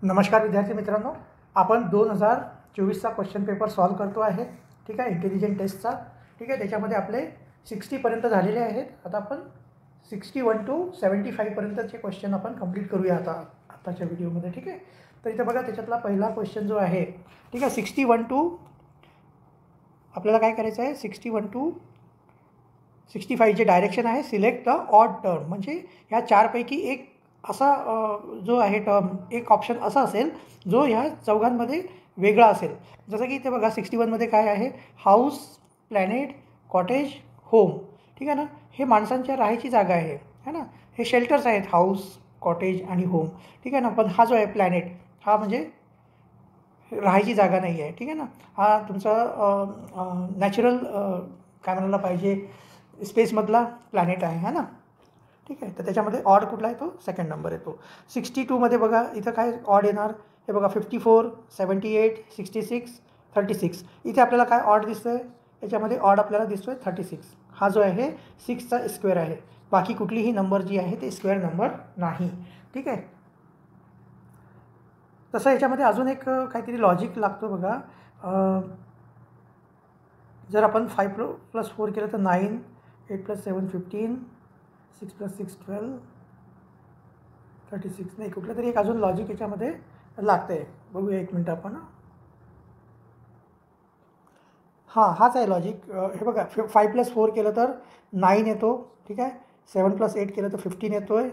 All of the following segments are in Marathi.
नमस्कार विद्यार्थी मित्रांनो, आपण 2024चा क्वेश्चन पेपर सॉल्व करतो आहे. ठीक आहे, इंटेलिजंट टेस्टचा. ठीक आहे, त्याच्यामध्ये आपले 60पर्यंत झालेले आहेत. आता आपण 61 to 75 पर्यंतचे क्वेश्चन आपण कंप्लीट करूया आताच्या व्हिडिओमध्ये. ठीक आहे, तर इथं बघा त्याच्यातला पहिला क्वेश्चन जो आहे, ठीक आहे, 61 to आपल्याला काय करायचं आहे, 61 to 65 जे डायरेक्शन आहे, सिलेक्ट द ऑड टर्म. म्हणजे ह्या चारपैकी एक असा जो आहे टर्म, एक ऑप्शन असा असेल जो ह्या चौघांमध्ये वेगळा असेल. जसं की इथे बघा 61मध्ये काय आहे, हाऊस, प्लॅनेट, कॉटेज, होम. ठीक आहे ना, हे माणसांच्या राहायची जागा आहे ना, हे शेल्टर्स आहेत, हाऊस, कॉटेज आणि होम. ठीक आहे ना, पण हा जो आहे प्लॅनेट, हा म्हणजे राहायची जागा नाही आहे. ठीक आहे ना, हा तुमचा नॅचरल काय म्हणायला पाहिजे, स्पेसमधला प्लॅनेट आहे ना. ठीक आहे, तर त्याच्यामध्ये ऑड कुठला आहे, तो सेकंड नंबर येतो. 62मध्ये बघा इथं काय ऑड येणार, हे बघा 54, 78, 66, 36. इथे आपल्याला काय ऑड दिसतं आहे, याच्यामध्ये ऑड आपल्याला दिसतो आहे 36. हा जो आहे 6चा स्क्वेअर आहे. बाकी कुठलीही नंबर जी आहे ते स्क्वेअर नंबर नाही. ठीक आहे, तसं याच्यामध्ये अजून एक काहीतरी लॉजिक लागतो बघा. जर आपण 5+4 केलं तर 9, 8+7 15, 6+6 12, 36. नाही, कुठलं तरी एक अजून लॉजिक याच्यामध्ये लागतं आहे. बघूया एक मिनटं आपण. हाच आहे लॉजिक. हे बघा 5+4 केलं तर 9 येतो. ठीक आहे, 7+8 केलं तर 15 येतो आहे,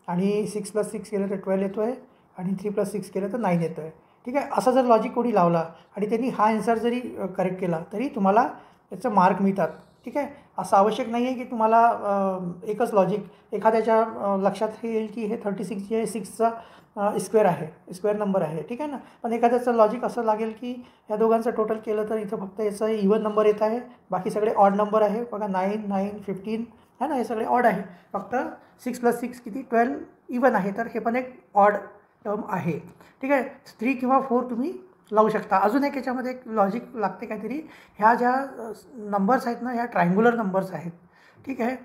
आणि 6+6 केलं तर 12 येतो आहे, आणि 3+6 केलं तर 9 येतो आहे. ठीक आहे, असा जर लॉजिक कोणी लावला आणि त्यांनी हा आन्सर जरी करेक्ट केला तरी तुम्हाला त्याचं मार्क मिळतात. ठीक आहे, असं आवश्यक नाही आहे की तुम्हाला एकच लॉजिक, एखाद्याच्या लक्षात येईल की हे 36 जे आहे 6चा स्क्वेअर आहे, स्क्वेअर नंबर आहे. ठीक आहे ना, पण एखाद्याचं लॉजिक असं लागेल की या दोघांचं टोटल केलं तर इथं फक्त याचं इवन नंबर येत आहे, बाकी सगळे ऑड नंबर आहे. बघा 9, 9, 15 है ना, हे सगळे ऑड आहे. फक्त 6+6 किती 12 इवन आहे, तर हे पण एक ऑड टर्म आहे. ठीक आहे, 3 किंवा 4 तुम्ही लावू शकता. अजून एक याच्यामध्ये एक लॉजिक लागते काहीतरी, ह्या ज्या नंबर्स आहेत ना, ह्या ट्रायंग्युलर नंबर्स आहेत. ठीक आहे,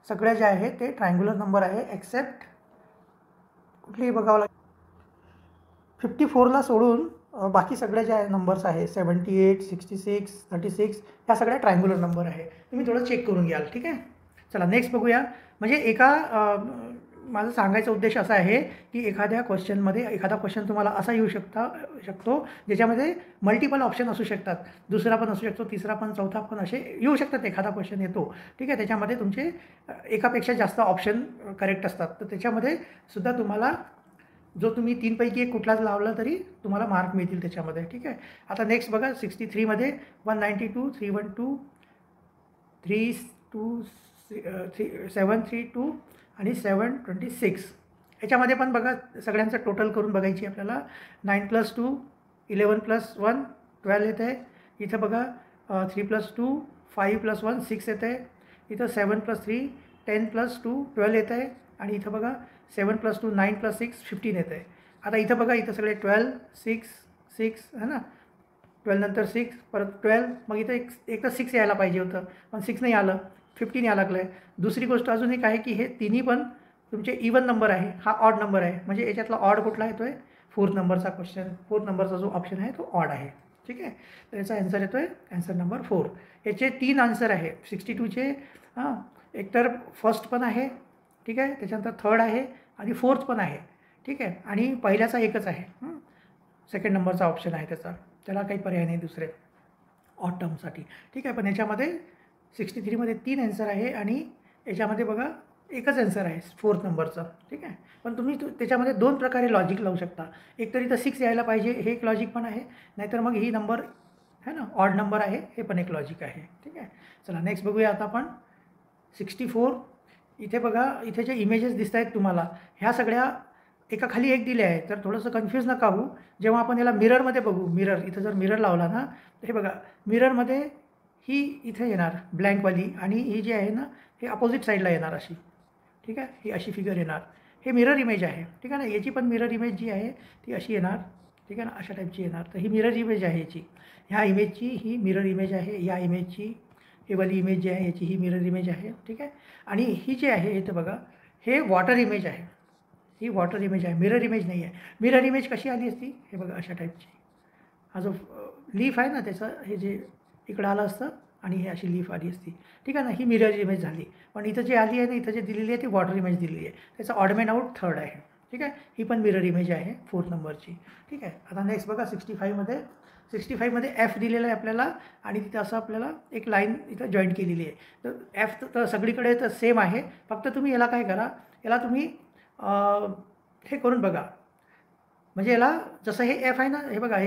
सगळ्या ज्या आहेत ते ट्रायंग्युलर नंबर आहे, एक्सेप्ट कुठलीही बघावं लागेल 54ला सोडून बाकी सगळ्या ज्या नंबर्स आहे 78, 66, 36, ह्या सगळ्या ट्रायंग्युलर नंबर आहे. तुम्ही थोडं चेक करून घ्याल. ठीक आहे, चला नेक्स्ट बघूया. म्हणजे माझा सांगायचा उद्देश असा आहे की एखाद्या क्वेश्चनमध्ये एखादा क्वेश्चन तुम्हाला असा येऊ शकतो ज्याच्यामध्ये मल्टिपल ऑप्शन असू शकतात. दुसरा पण असू शकतो, तिसरा पण, चौथा पण, असे येऊ शकतात. एखादा क्वेश्चन येतो, ठीक आहे, त्याच्यामध्ये तुमचे एकापेक्षा जास्त ऑप्शन करेक्ट असतात, तर त्याच्यामध्ये सुद्धा तुम्हाला जो तुम्ही 3पैकी एक कुठलाच लावला तरी तुम्हाला मार्क मिळतील त्याच्यामध्ये. ठीक आहे, आता नेक्स्ट बघा 63मध्ये 192, 312, 32, 732 आणि 726. याच्यामध्ये पण बघा सगळ्यांचं टोटल करून बघायची आपल्याला. 9+2 11+1 12 येत आहे. इथं बघा 3+2 5+1 6 येत आहे. इथं 7+3 10+2 12 येत आहे, आणि इथं बघा 7+2 9+6 15 येत आहे. आता इथं बघा इथं सगळे 12 6 6 है ना, 12 नंतर 6 परत 12, मग इथं एक तर 6 यायला पाहिजे होतं, पण 6 नाही आलं, 15 यायला लागलं आहे. दुसरी गोष्ट अजून एक आहे की हे तिन्ही पण तुमचे इवन नंबर आहे, हा ऑड नंबर आहे. म्हणजे याच्यातला ऑड कुठला येतो आहे, 4th नंबरचा क्वेश्चन, 4th नंबरचा जो ऑप्शन आहे तो ऑड आहे. ठीक आहे, तर याचा आन्सर येतो आहे आन्सर नंबर 4. याचे 3 आन्सर आहे 62चे. एकतर फर्स्ट पण आहे, ठीक आहे, त्याच्यानंतर थर्ड आहे, आणि 4th पण आहे. ठीक आहे, आणि पहिल्याचा एकच आहे, सेकंड नंबरचा ऑप्शन आहे त्याला काही पर्याय नाही दुसरे ऑड टर्मसाठी. ठीक आहे, पण याच्यामध्ये 63मध्ये 3 आन्सर आहे, आणि याच्यामध्ये बघा एकच आन्सर आहे 4th नंबरचं. ठीक आहे, पण तुम्ही त्याच्यामध्ये 2 प्रकारे लॉजिक लावू शकता. एक तरी तर 6 यायला पाहिजे, हे एक लॉजिक पण आहे, नाहीतर मग ही नंबर है ना ऑड नंबर आहे, हे पण एक लॉजिक आहे. ठीक आहे, चला नेक्स्ट बघूया आता आपण 64. इथे बघा इथे जे इमेजेस दिसत आहेत तुम्हाला, ह्या सगळ्या एका खाली एक दिले आहे, तर थोडंसं कन्फ्यूज नका होऊ. जेव्हा आपण याला मिररमध्ये बघू, मिरर इथं जर मिरर लावला ना, तर हे बघा मिररमध्ये ही इथे येणार ब्लँकवाली, आणि ही जी आहे ना हे अपोजिट साईडला येणार अशी. ठीक आहे, ही अशी फिगर येणार, हे मिरर इमेज आहे. ठीक आहे ना, याची पण मिरर इमेज जी आहे ती अशी येणार. ठीक आहे ना, अशा टाईपची येणार. तर ही मिरर इमेज आहे याची, ह्या इमेजची ही मिरर इमेज आहे, या इमेजची ही वाली इमेज जी आहे याची ही मिरर इमेज आहे. ठीक आहे, आणि ही जी आहे इथं बघा हे वॉटर इमेज आहे. ही वॉटर इमेज आहे, मिरर इमेज नाही आहे. मिरर इमेज कशी आली असती, हे बघा अशा टाईपची. हा जो लीफ आहे ना त्याचं हे जे इकडं आलं असतं आणि हे अशी लीफ आली असती, ठीक आहे ना. ही मिरर इमेज झाली. पण इथं जे आली आहे ना, इथं जे दिलेली आहे ती वॉटर इमेज दिलेली आहे. त्याचा ऑडमेन आउट 3rd आहे, ठीक आहे. ही पण मिरर इमेज आहे 4th नंबरची, ठीक आहे. आता नेक्स्ट बघा 65मध्ये एफ दिलेलं आहे आपल्याला आणि तिथं असं आपल्याला एक लाईन इथं जॉईंट केलेली आहे. तर एफ तर सगळीकडे तर सेम आहे, फक्त तुम्ही याला काय करा, याला तुम्ही हे करून बघा. म्हणजे याला जसं हे एफ आहे ना, हे बघा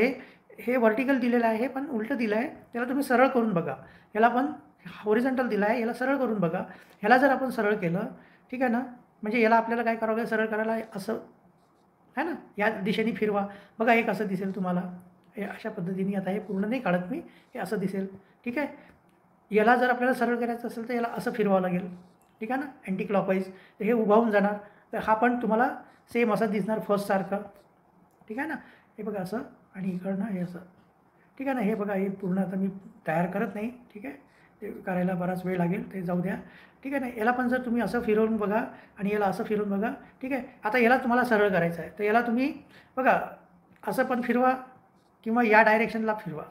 हे व्हर्टिकल दिलेलं आहे पण उलटं दिलं आहे. त्याला तुम्ही सरळ करून बघा. याला पण हॉरिझॉन्टल दिलं आहे, याला सरळ करून बघा. ह्याला जर आपण सरळ केलं, ठीक आहे ना, म्हणजे याला आपल्याला काय करावं, सरळ करायला असं आहे ना, या दिशेने फिरवा. बघा एक असं दिसेल तुम्हाला, हे अशा पद्धतीने. आता हे पूर्ण नाही काढत मी, हे असं दिसेल, ठीक आहे. याला जर आपल्याला सरळ करायचं असेल तर याला असं फिरवावं लागेल, ठीक आहे ना, अँटी क्लॉकवाईज. तर हे उभा होऊन जाणार. तर हा पण तुम्हाला सेम असं दिसणार फर्स्टसारखं, ठीक आहे ना. हे बघा असं आणि इकडनं हे असं, ठीक आहे ना. हे बघा हे पूर्ण आता मी तयार करत नाही, ठीक आहे. ते करायला बराच वेळ लागेल, ते जाऊ द्या, ठीक आहे ना. याला पण जर तुम्ही असं फिरवून बघा आणि याला असं फिरवून बघा, ठीक आहे. आता याला तुम्हाला सरळ करायचं आहे तर याला तुम्ही बघा असं पण फिरवा किंवा या डायरेक्शनला फिरवा,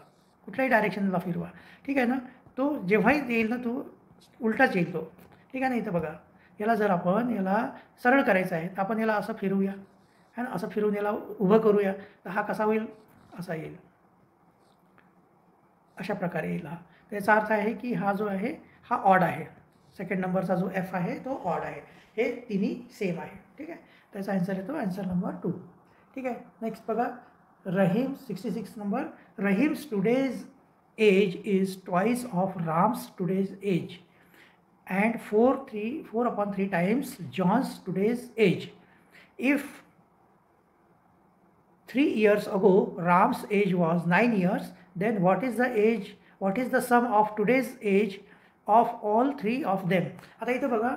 कुठल्याही डायरेक्शनला फिरवा, ठीक आहे ना. तो जेव्हाही येईल ना तो उलटाच येईल तो, ठीक आहे ना. इथं बघा याला जर आपण याला सरळ करायचं आहे तर आपण याला असं फिरवूया, है ना. असं फिरवून याला उभं करूया तर हा कसा होईल, असा येईल, अशा प्रकारे येईल हा. त्याचा अर्थ आहे की हा जो आहे हा ऑड आहे. 2nd नंबरचा जो एफ आहे तो ऑड आहे. हे तिन्ही सेम आहे, ठीक आहे. त्याचा आन्सर येतो आन्सर नंबर 2, ठीक आहे. नेक्स्ट बघा रहीम 66 नंबर. Rahim's today's age is twice of Ram's today's age and 4/3 times John's today's age. If 3 years ago Ram's age was 9 years, then what is the sum of today's age of all 3 of them? आता इथं बघा,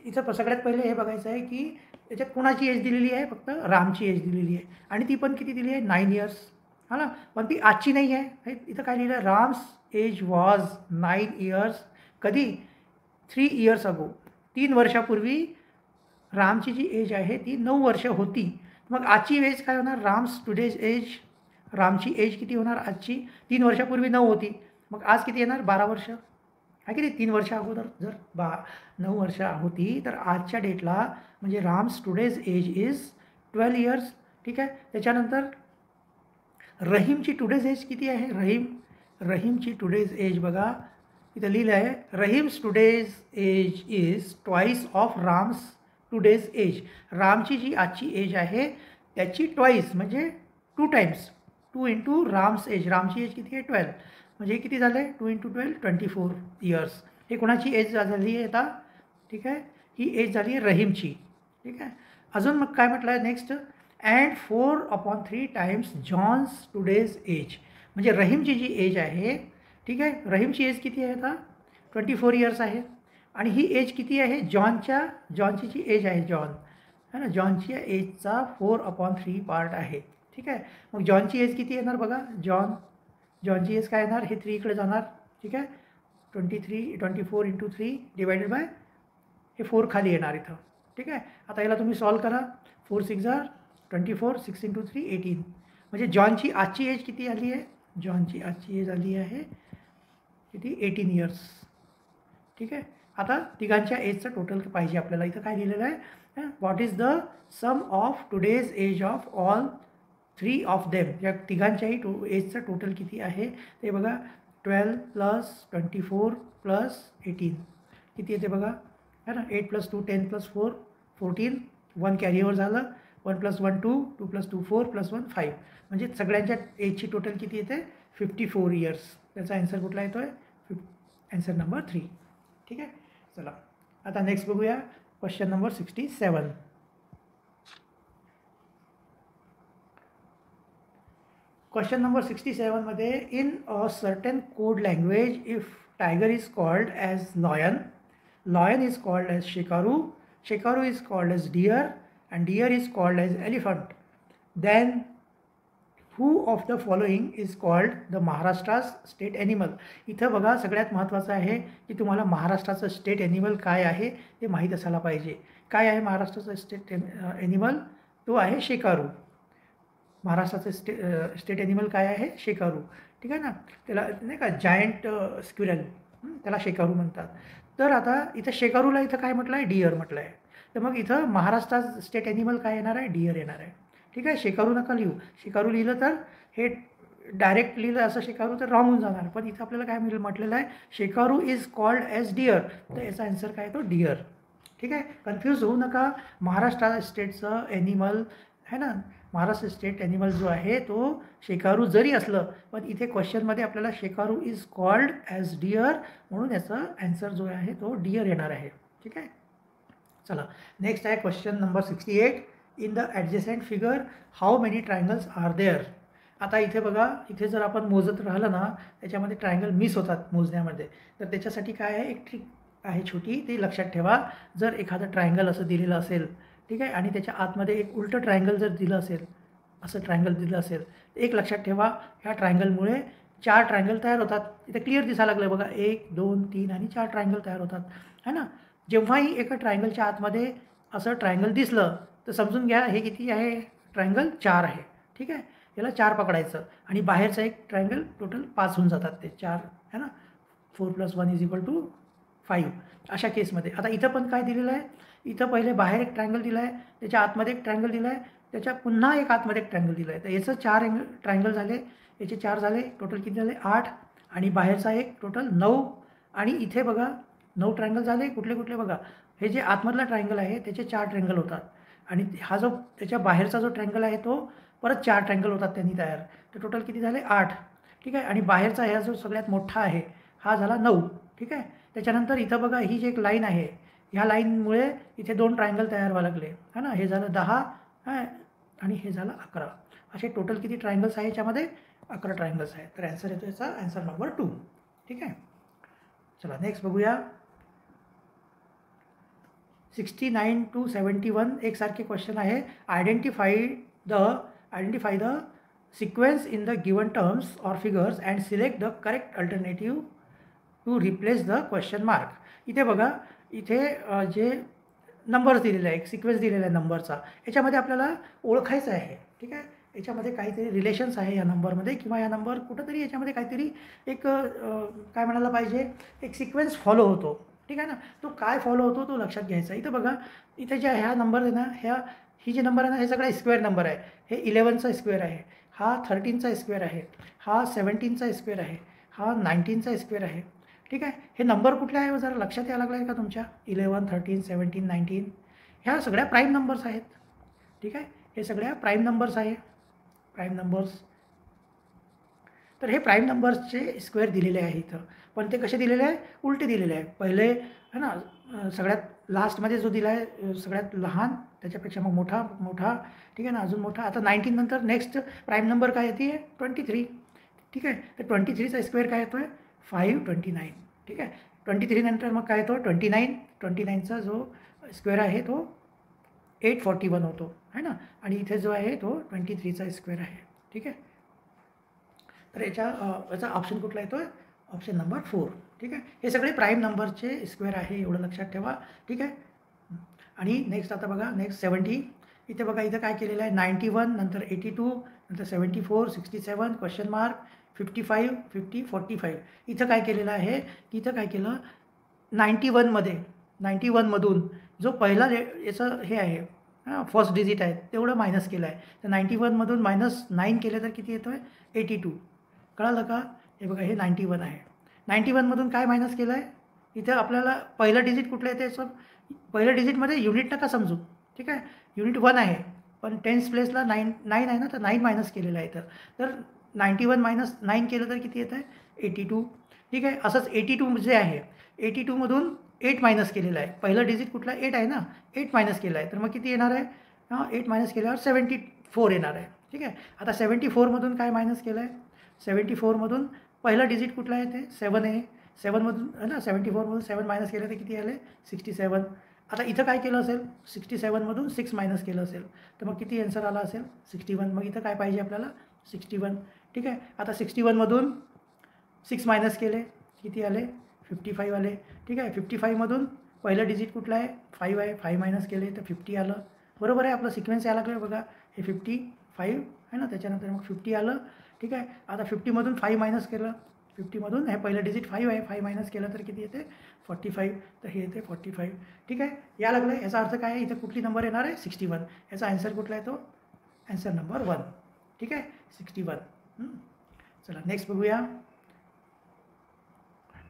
इथं सगळ्यात पहिले हे बघायचं आहे की याच्यात कोणाची एज दिलेली आहे, फक्त रामची एज दिलेली आहे आणि ती पण किती दिली आहे, 9 इयर्स, हा ना. पण ती आजची नाही आहे. इथं काय लिहिलं आहे, राम्स एज वॉज 9 इयर्स. कधी, 3 इयर्स अगो, 3 वर्षापूर्वी रामची जी एज आहे ती 9 वर्ष होती. मग आजची एज काय होणार, राम्स टुडेज एज, रामची एज किती होणार आजची, 3 वर्षापूर्वी 9 होती, मग आज किती येणार, 12 वर्ष आहे की नाही. 3 वर्ष अगोदर जर 9 वर्ष होती तर आजच्या डेटला म्हणजे Ram's today's age is 12 years, ठीक आहे. त्याच्यानंतर रहीमची टुडेज एज किती आहे, रहीमची टुडेज एज बघा इथं लिहिलं आहे, Rahim's today's age is twice of Ram's today's age. रामची जी आजची एज आहे त्याची ट्वाइस म्हणजे 2 टाइम्स, 2 इंटू राम्स एज. रामची एज किती आहे, 12, म्हणजे किती झाले, 2 इंटू 12 24 इयर्स. हे कोणाची एज झाली आहे आता, ठीक आहे. ही एज झाली आहे रहीमची, ठीक आहे. अजून मग काय म्हटलं आहे next, and 4/3 times John's today's age. म्हणजे रहीमची जी एज आहे, ठीक आहे, रहीमची एज किती आहे आता, 24 इयर्स आहे आणि ही एज किती आहे, जॉनची जी एज आहे, जॉन है ना, जॉनची एजचा 4/3 पार्ट आहे, ठीक आहे. मग जॉनची एज किती येणार बघा, जॉनची एज काय येणार, हे 3 इकडे जाणार, ठीक आहे. 24 इंटू 3 डिवायडेड बाय हे 4 खाली येणार इथं, ठीक आहे. आता याला तुम्ही सॉल्व करा, 4 6 24, 6 इंटू 3 18. म्हणजे जॉनची आजची एज किती आली आहे, जॉनची आजची एज आली आहे किती, 18 इयर्स, ठीक आहे. आता तिघांच्या एजचं टोटल पाहिजे आपल्याला. इथं काय लिहिलेलं आहे, what is the sum of today's age of all 3 of them. या तिघांच्याही एजचं टोटल किती आहे ते बघा, 12 + 24 + 18 किती येते बघा, है ना. 8 + 2 10 + 4 14, 1 कॅरीओव्हर झालं, 1 + 1 2, 2 + 2 4 + 1 5. म्हणजे सगळ्यांच्या एजची टोटल किती येते, 54 इयर्स. त्याचा आन्सर कुठला येतो आहे, आन्सर नंबर 3, ठीक आहे. चला आता नेक्स्ट बघूया क्वेश्चन नंबर 67. क्वेश्चन नंबर 67 मध्ये, in a certain code language if tiger is called as lion is called as shekru is called as deer and deer is called as elephant, then who of the following is called the Maharashtra's state animal. इथं बघा सगळ्यात महत्त्वाचं आहे की तुम्हाला महाराष्ट्राचं स्टेट ॲनिमल काय आहे ते माहीत असायला पाहिजे. काय आहे महाराष्ट्राचा स्टेट ॲनिमल? तो आहे शेकारू. महाराष्ट्राचं स्टेट ॲनिमल काय आहे? शेकारू. ठीक आहे ना. त्याला नाही का जायंट स्क्विरल, त्याला शेकारू म्हणतात. तर आता इथं शेकारूला इथं काय म्हटलं आहे? डिअर म्हटलं आहे. तर मग इथं महाराष्ट्रात स्टेट ॲनिमल काय येणार आहे? डिअर येणार आहे. ठीक आहे. शेकारू नका लिहू. शेकारू लिहिलं तर हे डायरेक्ट लिहिलं असं शेकारू तर रॉंग होऊन जाणार. पण इथं आपल्याला काय म्हटलेलं आहे? शेकारू इज कॉल्ड ॲज डिअर. तर याचा आन्सर काय? तो डिअर. ठीक आहे. कन्फ्यूज होऊ नका. महाराष्ट्र स्टेटचं ॲनिमल आहे ना, महाराष्ट्र स्टेट ॲनिमल जो आहे तो शेकारू जरी असलं, पण इथे क्वेश्चनमध्ये आपल्याला शेकारू इज कॉल्ड ॲज डिअर म्हणून याचा ॲन्सर जो आहे तो डिअर येणार आहे. ठीक आहे. चला नेक्स्ट आहे question number 68. In the adjacent figure how many triangles are there. आता इथे बघा, इथे जर आपण मोजत राहिलं ना त्याच्यामध्ये ट्रायंगल मिस होतात मोजण्यामध्ये. तर त्याच्यासाठी काय आहे? एक ट्रिक आहे छोटी, ती लक्षात ठेवा. जर एखादं ट्रायंगल असं दिलेलं असेल, ठीक आहे, आणि त्याच्या आतमध्ये एक उलटं ट्रायंगल जर दिलं असेल, असं ट्रायंगल दिलं असेल, एक लक्षात ठेवा, ह्या ट्रायंगलमुळे 4 ट्रायंगल तयार होतात. इथे क्लिअर दिसायला लागलं बघा, 1 2 3 आणि 4 ट्रायंगल तयार होतात, है ना. जेव्हाही एका ट्रायंगलच्या आतमध्ये असं ट्रायंगल दिसलं तर समजून घ्या हे किती आहे? ट्रायंगल 4 आहे. ठीक आहे. याला 4 पकडायचं आणि बाहेरचं एक ट्रायंगल टोटल 5 होऊन जातात ते 4, है ना. 4 + 1 = 5 अशा केसमध्ये. आता इथं पण काय दिलेलं आहे? इथं पहिले बाहेर एक ट्रायंगल दिला आहे, त्याच्या आतमध्ये एक ट्रायंगल दिला आहे, त्याच्या पुन्हा एक आतमध्ये एक ट्रायंगल दिलं आहे. तर याचं 4 ट्रायंगल झाले, याचे 4 झाले, टोटल किती झाले? 8 आणि बाहेरचा एक टोटल 9 आणि इथे बघा 9 ट्रायंगल झाले. कुठले कुठले बघा, हे जे आतमधला ट्रायंगल आहे त्याचे 4 ट्रायंगल होतात आणि हा जो त्याच्या बाहेरचा जो ट्रायंगल आहे तो परत 4 ट्रायंगल होतात त्यांनी तयार. तर टोटल किती झाले? 8. ठीक आहे. आणि बाहेरचा ह्या जो सगळ्यात मोठा आहे हा झाला 9. ठीक आहे. त्याच्यानंतर इथं बघा ही जी एक लाईन आहे, ह्या लाईनमुळे इथे 2 ट्रायंगल तयार व्हायला लागले, है ना. हे झालं 10 आणि हे झालं 11. असे टोटल किती ट्रायंगल्स आहे याच्यामध्ये? 11 ट्रायंगल्स आहेत. तर ॲन्सर येतो याचा ॲन्सर नंबर 2. ठीक आहे. चला नेक्स्ट बघूया. 69 to 71 एकसारखे क्वेश्चन आहे. Identify the sequence in the given terms और figures and select the correct alternative to replace the question mark. इथे बघा, इथे जे नंबर्स दिलेले आहे, एक सिक्वेन्स दिलेला आहे नंबरचा, याच्यामध्ये आपल्याला ओळखायचं आहे. ठीक आहे. याच्यामध्ये काहीतरी रिलेशन्स आहे या नंबरमध्ये, किंवा या नंबर कुठंतरी याच्यामध्ये काहीतरी एक काय म्हणायला पाहिजे, एक सिक्वेन्स फॉलो होतो. ठीक आहे ना. तो काय फॉलो होतो तो लक्षात घ्यायचा. इथं बघा, इथे ज्या ह्या नंबर आहे ना, ही जी नंबर आहे ना, हे सगळा स्क्वेअर नंबर आहे. हे 11चा स्क्वेअर आहे, हा 13चा स्क्वेअर आहे, हा 17चा स्क्वेअर आहे, हा 19चा स्क्वेअर आहे. ठीक आहे. हे नंबर कुठले आहे जरा लक्षात यायला लागलं आहे का तुमच्या? 11, 13, 17, 19 ह्या सगळ्या प्राईम नंबर्स आहेत. ठीक आहे. हे सगळ्या प्राईम नंबर्स आहे, प्राईम नंबर्स. तर हे प्राईम नंबर्सचे स्क्वेअर दिलेले आहे इथं, पण ते कसे दिलेले आहे? उलटे दिलेले आहे. पहिले है ना, सगळ्यात लास्टमध्ये जो दिला आहे सगळ्यात लहान, त्याच्यापेक्षा मग मोठा मोठा, ठीक आहे ना, अजून मोठा. आता 19 नंतर नेक्स्ट प्राईम नंबर काय येते? 23. ठीक आहे. तर 23चा स्क्वेअर काय येतो आहे? 529. ठीक आहे. 23 नंतर मग काय येतो? 29. 29चा जो स्क्वेअर आहे तो 841 होतो, है ना. आणि इथे जो आहे तो 23चा स्क्वेअर आहे. ठीक आहे. तर याचा ऑप्शन कुठला येतो आहे? Option number 4. ठीक आहे. हे सगळे प्राईम नंबरचे स्क्वेअर आहे, एवढं लक्षात ठेवा. ठीक आहे. आणि नेक्स्ट आता बघा, नेक्स्ट 70. इथे बघा, इथं काय केलेलं आहे? 91 नंतर 82 नंतर 74 67 क्वेश्चन मार्क 55 50 45. इथं काय केलेलं आहे की इथं काय केलं? 91मधून जो पहिला याचं हे आहे फर्स्ट डिजिट आहे तेवढं मायनस केलं आहे. तर 91मधून -9 केलं तर किती येतो आहे? 82. कळालं का? हे बघा, हे 91 आहे. 91मधून काय मायनस केलं आहे? इथं आपल्याला पहिलं डिजिट कुठलं येतं याचं? पहिल्या डिजिटमध्ये युनिट नका समजू. ठीक आहे. युनिट 1 आहे, पण 10th प्लेसला 9 आहे ना, तर 9 मायनस केलेलं आहे. तर 91 - 9 केलं तर किती येतं आहे? 82. ठीक आहे. असंच 82 जे आहे, 82मधून 8 मायनस केलेलं आहे. पहिलं डिजिट कुठला? 8 आहे ना, 8 मायनस केलं आहे. तर मग किती येणार आहे? 8 मायनस केल्यावर 74 येणार आहे. ठीक आहे. आता 74मधून काय मायनस केलं आहे? 74मधून पहिलं डिजिट कुठलं आहे? ते 7 आहे. 7मधून है ना, 74मधून 7 मायनस केलं तर किती आले? 67. आता इथं काय केलं असेल? 67मधून 6 मायनस केलं असेल, तर मग किती आन्सर आला असेल? 61. मग इथं काय पाहिजे आपल्याला? 61. ठीक आहे. आता 61मधून 6 मायनस केले, किती आले? 55 आले. ठीक आहे. 55मधून पहिलं डिजिट कुठलं आहे 5 आहे, 5 मायनस केले तर 50 आलं. बरोबर आहे, आपलं सिक्वेन्स यायला लागलं बघा. हे 55 आहे ना, त्याच्यानंतर मग 50 आलं. ठीक आहे, आता 50मधून 5 मायनस केलं, 50मधून हे पहिलं डिजिट 5 आहे, 5 मायनस केलं तर किती येते 45. तर हे येते 45. ठीक आहे, या लागलं. याचा अर्थ काय आहे, इथं कुठली नंबर येणार आहे 61. याचा आन्सर कुठला आहे तो आन्सर नंबर 1. ठीक आहे, 61. चला नेक्स्ट बघूया.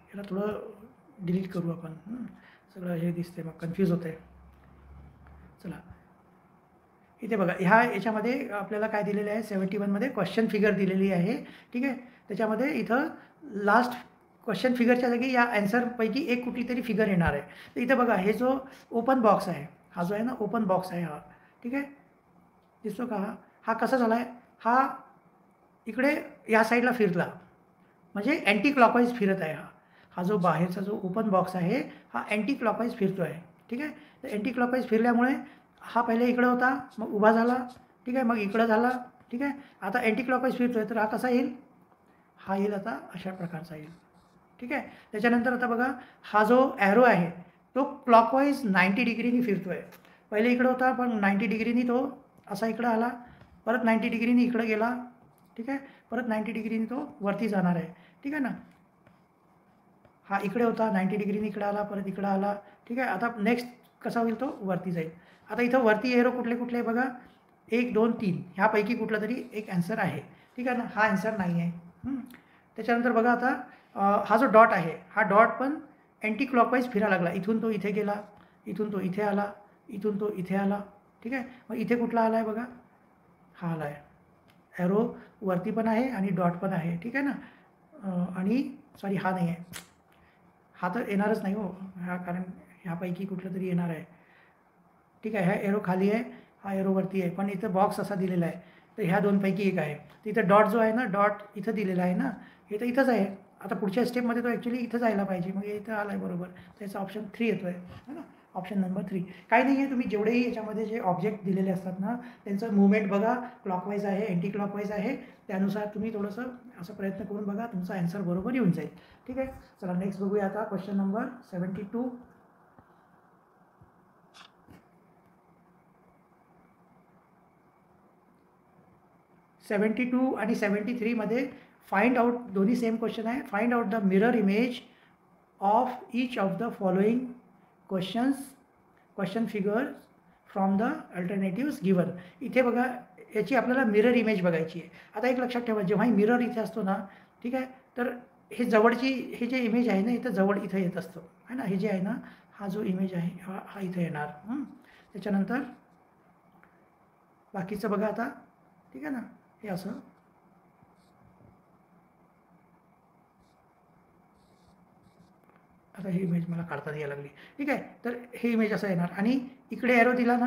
याला थोडं डिलीट करू आपण. सगळं हे दिसते मग कन्फ्यूज होतं आहे. चला इथे बघा, याच्यामध्ये आपल्याला काय दिलेलं आहे 71मध्ये क्वेश्चन फिगर दिलेली आहे. ठीक आहे, त्याच्यामध्ये इथं लास्ट क्वेश्चन फिगरच्या जागी या ॲन्सरपैकी एक कुठली तरी फिगर येणार आहे. तर इथं बघा, हे जो ओपन बॉक्स आहे, हा जो आहे ना ओपन बॉक्स आहे हा. ठीक आहे, दिसतो का हा कसा झाला आहे, हा इकडे या साईडला फिरला म्हणजे अँटी क्लॉकवाईज फिरत आहे. हा जो बाहेरचा जो ओपन बॉक्स आहे हा अँटी क्लॉकवाईज फिरतो आहे. ठीक आहे, तर अँटी क्लॉकवाईज फिरल्यामुळे हा पहिले इकडं होता, मग उभा झाला. ठीक आहे, मग इकडं झाला. ठीक आहे, आता अँटी क्लॉकवाईज फिरतो आहे, तर हा कसा येईल, हा येईल आता अशा प्रकारचा येईल. ठीक आहे, त्याच्यानंतर आता बघा, हा जो ॲरो आहे तो क्लॉकवाईज 90 डिग्रीनी फिरतो आहे. पहिले इकडं होता पण 90 डिग्रीनी तो असा इकडं आला, परत 90 डिग्रीनी इकडं गेला. ठीक आहे, परत 90 डिग्रीनी तो वरती जाणार आहे. ठीक आहे ना, हा इकडे होता 90 डिग्रीनी इकडं आला, परत इकडं आला. ठीक आहे, आता नेक्स्ट कसा होईल तो वरती जाईल. आता इथं वरती एरो कुठले कुठले आहे बघा, 1 2 3 ह्यापैकी कुठला तरी एक ॲन्सर आहे. ठीक आहे ना, हा ॲन्सर नाही आहे. त्याच्यानंतर बघा आता हा जो डॉट आहे हा डॉट पण अँटी क्लॉकवाईज फिरायला लागला. इथून तो इथे गेला, इथून तो इथे आला, इथून तो इथे आला. ठीक आहे, मग इथे कुठला आला आहे बघा, हा आला आहे. ॲरो वरती पण आहे आणि डॉट पण आहे. ठीक आहे ना, आणि सॉरी हा नाही आहे, हा तर येणारच नाही हो, हा कारण ह्यापैकी कुठलं तरी येणार आहे. ठीक आहे, हा एरो खाली आहे, हा एरो वरती आहे, पण इथं बॉक्स असा दिलेला आहे, तर ह्या दोनपैकी एक आहे. तर इथं डॉट जो आहे ना, डॉट इथं दिलेला आहे ना, हे तर इथंच आहे. आता पुढच्या स्टेपमध्ये तो ॲक्च्युली इथं जायला पाहिजे, मग इथं आला आहे बरोबर. त्याचा ऑप्शन 3 येतो आहे ना, ऑप्शन नंबर 3. काही नाही आहे, तुम्ही जेवढेही याच्यामध्ये जे ऑब्जेक्ट दिलेले असतात ना त्यांचं मुवमेंट बघा, क्लॉकवाईज आहे अँटी क्लॉकवाईज आहे, त्यानुसार तुम्ही थोडंसं असं प्रयत्न करून बघा, तुमचा ॲन्सर बरोबर येऊन जाईल. ठीक आहे, चला नेक्स्ट बघूया आता क्वेश्चन नंबर 72. 72 आणि 73मध्ये फाइंड आउट, दोन्ही सेम क्वेश्चन आहे. Find out the mirror image of each of the following question figure from the alternatives given. इथे बघा, याची आपल्याला मिरर इमेज बघायची आहे. आता एक लक्षात ठेवा, जेव्हा मिरर इथे असतो ना, ठीक आहे, तर हे जवळची हे जे इमेज आहे ना इथं जवळ इथं येत असतो आहे ना, हे जे आहे ना हा जो इमेज आहे हा इथं येणार. त्याच्यानंतर बाकीचं बघा आता. ठीक आहे ना, हे असं आता ही इमेज मला काढता यायला लागली. ठीक आहे, तर हे इमेज असं येणार आणि इकडे ॲरो दिला ना,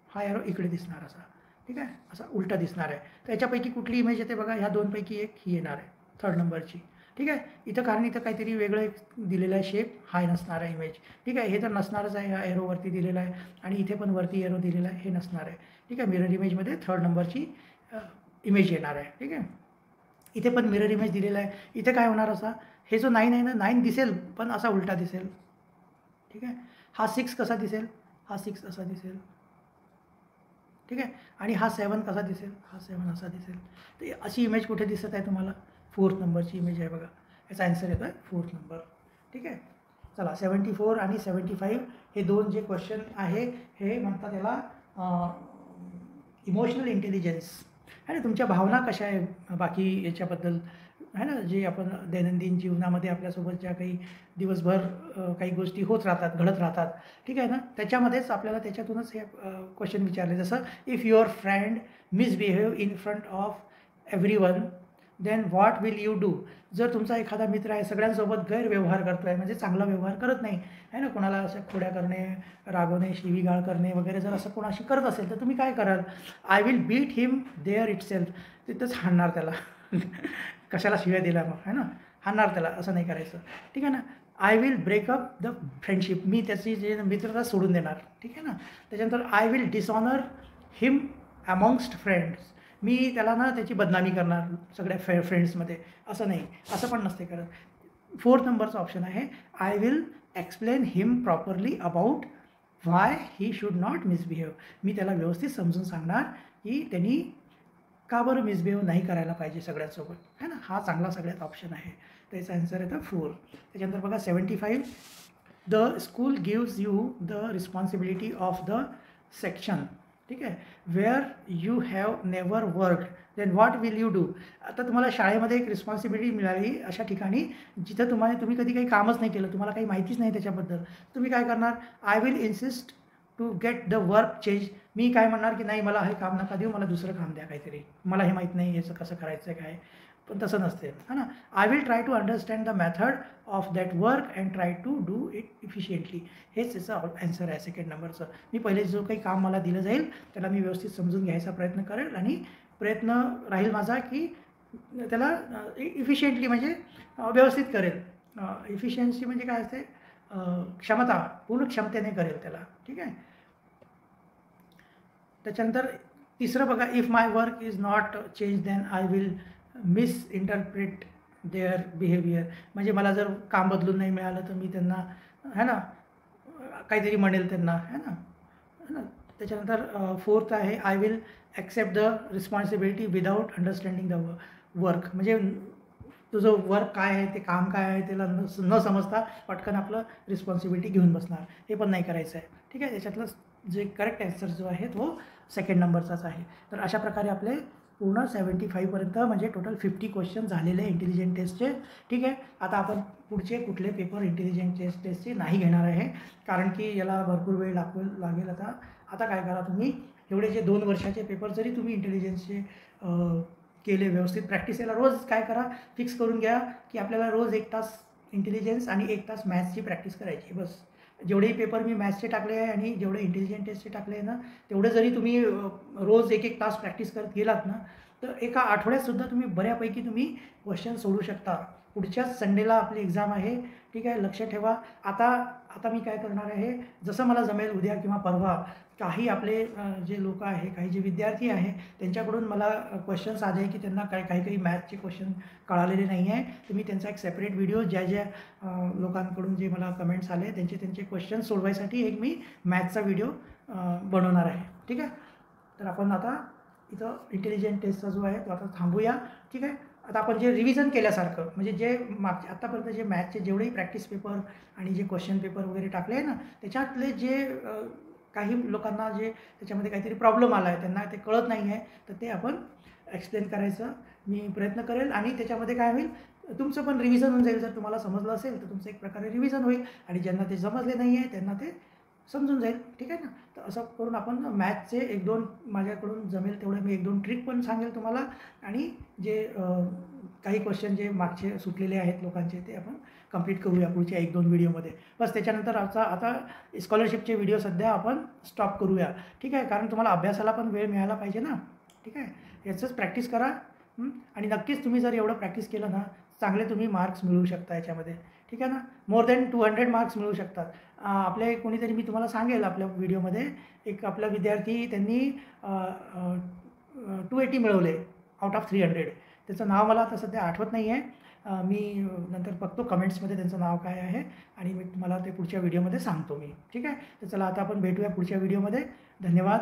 हा ॲरो इकडे दिसणार असा. ठीक आहे, असा उलटा दिसणार आहे. तर याच्यापैकी कुठली इमेज येते बघा, ह्या दोनपैकी एक ही येणार आहे, 3rd नंबरची. ठीक आहे, इथं कारण इथं काहीतरी वेगळं दिलेलं आहे शेप, हा नसणार आहे इमेज. ठीक आहे, हे तर नसणारच आहे, हा एरोवरती दिलेला आहे आणि इथे पण वरती एरो दिलेला आहे, हे नसणार आहे. ठीक आहे, मिरर इमेजमध्ये 3rd नंबरची इमेज येणार आहे. ठीक आहे, इथे पण मिरर इमेज दिलेला आहे. इथे काय होणार असा, हे जो 9 आहे ना 9 दिसेल पण असा उलटा दिसेल. ठीक आहे, हा 6 कसा दिसेल, हा 6 असा दिसेल. ठीक आहे, आणि हा 7 कसा दिसेल, हा 7 असा दिसेल. तर अशी इमेज कुठे दिसत आहे तुम्हाला, 4th नंबरची इमेज आहे बघा. याचा आन्सर येतो आहे 4th नंबर. ठीक आहे, चला 74 आणि 75 हे दोन जे क्वेश्चन आहे हे म्हणतात त्याला इमोशनल इंटेलिजन्स. आहे ना, तुमच्या भावना कशा आहे बाकी याच्याबद्दल आहे ना, जे आपण दैनंदिन जीवनामध्ये आपल्यासोबत ज्या काही दिवसभर काही गोष्टी होत राहतात, घडत राहतात. ठीक आहे ना, त्याच्यामध्येच आपल्याला त्याच्यातूनच हे क्वेश्चन विचारले. जसं if your friend misbehave in front of everyone then what will you do. जर तुमचा एखादा मित्र आहे सगळ्यांसोबत गैरव्यवहार करतो आहे, म्हणजे चांगला व्यवहार करत नाही आहे ना, कोणाला असं खोड्या करणे, रागवणे, शिवीगाळ करणे वगैरे जर असं कोणाशी करत असेल तर तुम्ही काय कराल, I will beat him there itself. तिथंच हाणणार त्याला. कशाला शिव्या दिला मग आहे ना, हाणणार त्याला, असं नाही करायचं. ठीक आहे ना, I will break up the friendship, मी त्याची जे मित्रता सोडून देणार. ठीक आहे ना, त्याच्यानंतर I will dishonour him amongst friends, मी त्याला ना त्याची बदनामी करणार सगळ्या फ्रेंड्समध्ये. असं नाही, असं पण नसते करत. 4th नंबरचा ऑप्शन आहे, I will explain him properly about why he should not misbehave. मी त्याला व्यवस्थित समजून सांगणार की त्यांनी का बरं मिसबिहेव नाही करायला पाहिजे सगळ्यांसोबत, है ना. हा चांगला सगळ्यात ऑप्शन आहे. त्याचा आन्सर येतं 4. त्याच्यानंतर बघा 75, the school gives you the responsibility of the section. ठीक आहे. Where you have never worked then what will you do. आता तुम्हाला शाळेमध्ये एक रिस्पॉन्सिबिलिटी मिळाली अशा ठिकाणी जिथं तुम्ही कधी काही कामच नाही केलं, तुम्हाला काही माहितीच नाही त्याच्याबद्दल. तुम्ही काय करणार? I will insist to get the work change. मी काय म्हणणार की नाही, मला हे काम नका देऊ, मला दुसरं काम द्या काहीतरी, मला हे माहीत नाही याचं कसं करायचं काय. पण तसं नसते, है ना. I will try to understand the method of that work and try to do it efficiently. हेच त्याचं ॲन्सर आहे सेकंड नंबरचं. मी पहिले जो काही काम मला दिलं जाईल त्याला मी व्यवस्थित समजून घ्यायचा प्रयत्न करेल आणि प्रयत्न राहील माझा की त्याला इफिशियंटली म्हणजे व्यवस्थित करेल. इफिशियन्सी म्हणजे काय असते? क्षमता, पूर्ण क्षमतेने करेल त्याला. ठीक आहे. त्याच्यानंतर तिसरं बघा, if my work is not change then I will misinterpret their behaviour. म्हणजे मला जर काम बदलून नाही मिळालं तर मी त्यांना, है ना, काहीतरी म्हणेल त्यांना, है ना. त्याच्यानंतर 4th आहे, I will accept the responsibility without understanding the work. म्हणजे तुझं वर्क काय आहे, ते काम काय आहे, त्याला न समजता पटकन आपलं रिस्पॉन्सिबिलिटी घेऊन बसणार. हे पण नाही करायचं आहे. ठीक आहे. त्याच्यातलं जे करेक्ट ॲन्सर जो आहे तो सेकंड नंबरचाच आहे. तर अशा प्रकारे आपले पूर्ण 75पर्यंत म्हणजे टोटल 50 क्वेश्चन झालेले इंटेलिजंट टेस्टचे. ठीक आहे. आता आपण पुढचे कुठले पेपर इंटेलिजंट टेस्टचे नाही घेणार आहे, कारण की याला भरपूर वेळ लागेल. आता काय करा, तुम्ही एवढे जे 2 वर्षाचे पेपर जरी तुम्ही इंटेलिजन्सचे केले व्यवस्थित, प्रॅक्टिस याला रोज काय करा, फिक्स करून घ्या की आपल्याला रोज 1 तास इंटेलिजन्स आणि 1 तास मॅथ्सची प्रॅक्टिस करायची. बस जेवढेही पेपर मी मॅथ्सचे टाकले आहे आणि जेवढे इंटेलिजंट टेस्टचे टाकले आहे ना, तेवढे जरी तुम्ही रोज 1-1 तास प्रॅक्टिस करत गेलात ना, तर एका आठवड्यातसुद्धा तुम्ही बऱ्यापैकी तुम्ही क्वेश्चन सोडू शकता. पुढच्याच संडेला आपली एक्झाम आहे. ठीक आहे. लक्ष ठेवा. आता मी काय करणार आहे, जसं मला जमेल उद्या किंवा परवा, काही आपले जे लोक आहे, काही जे विद्यार्थी आहे, त्यांच्याकडून मला क्वेश्चन्स आले की त्यांना काही मॅथ्सचे क्वेश्चन कळालेले नाही आहे, तर मी त्यांचा एक सेपरेट व्हिडिओ ज्या लोकांकडून जे मला कमेंट्स आले त्यांचे क्वेश्चन सोडवायसाठी एक मी मॅथ्सचा व्हिडिओ बनवणार आहे. ठीक आहे. तर आपण आता इथं इंटेलिजंट टेस्टचा जो आहे तो आता थांबूया. ठीक आहे. आता आपण जे रिव्हिजन केल्यासारखं, म्हणजे जे आत्तापर्यंत जे मॅथ्सचे जेवढेही प्रॅक्टिस पेपर आणि जे क्वेश्चन पेपर वगैरे टाकले आहे ना, त्याच्यातले जे काही लोकांना जे त्याच्यामध्ये काहीतरी प्रॉब्लेम आला आहे, त्यांना ते कळत नाही आहे, तर ते आपण एक्सप्लेन करायचं मी प्रयत्न करेल. आणि त्याच्यामध्ये काय होईल, तुमचं पण रिव्हिजन होऊन जाईल. जर तुम्हाला समजलं असेल तर तुमचं एक प्रकारे रिव्हिजन होईल आणि ज्यांना ते समजले नाही आहे त्यांना ते समजून जाईल. ठीक आहे ना. तर असं करून आपण मॅथ्सचे 1-2 माझ्याकडून जमेल तेवढं मी 1-2 ट्रिक पण सांगेल तुम्हाला, आणि जे काही क्वेश्चन जे मागचे सुटलेले आहेत लोकांचे ते आपण कंप्लीट करूया पुढच्या 1-2 व्हिडिओमध्ये. बस त्याच्यानंतर आता स्कॉलरशिपचे व्हिडिओ सध्या आपण स्टॉप करूया. ठीक आहे. कारण तुम्हाला अभ्यासाला पण वेळ मिळाला पाहिजे ना. ठीक आहे. याचंच प्रॅक्टिस करा. आणि नक्कीच तुम्ही जर एवढं प्रॅक्टिस केलं ना, चांगले तुम्ही मार्क्स मिळवू शकता याच्यामध्ये. ठीक आहे ना. मोर दॅन 200 मार्क्स मिळवू शकतात. आपले कोणीतरी, मी तुम्हाला सांगेल आपल्या व्हिडिओमध्ये, एक आपला विद्यार्थी त्यांनी 280 मिळवले आउट ऑफ 300. त्याचं नाव मला आता सध्या आठवत नाही आहे. मी नंतर बघतो कमेंट्समध्ये त्यांचं नाव काय आहे आणि मी तुम्हाला ते पुढच्या व्हिडिओमध्ये सांगतो मी. ठीक आहे. तर चला आता आपण भेटूया पुढच्या व्हिडिओमध्ये. धन्यवाद.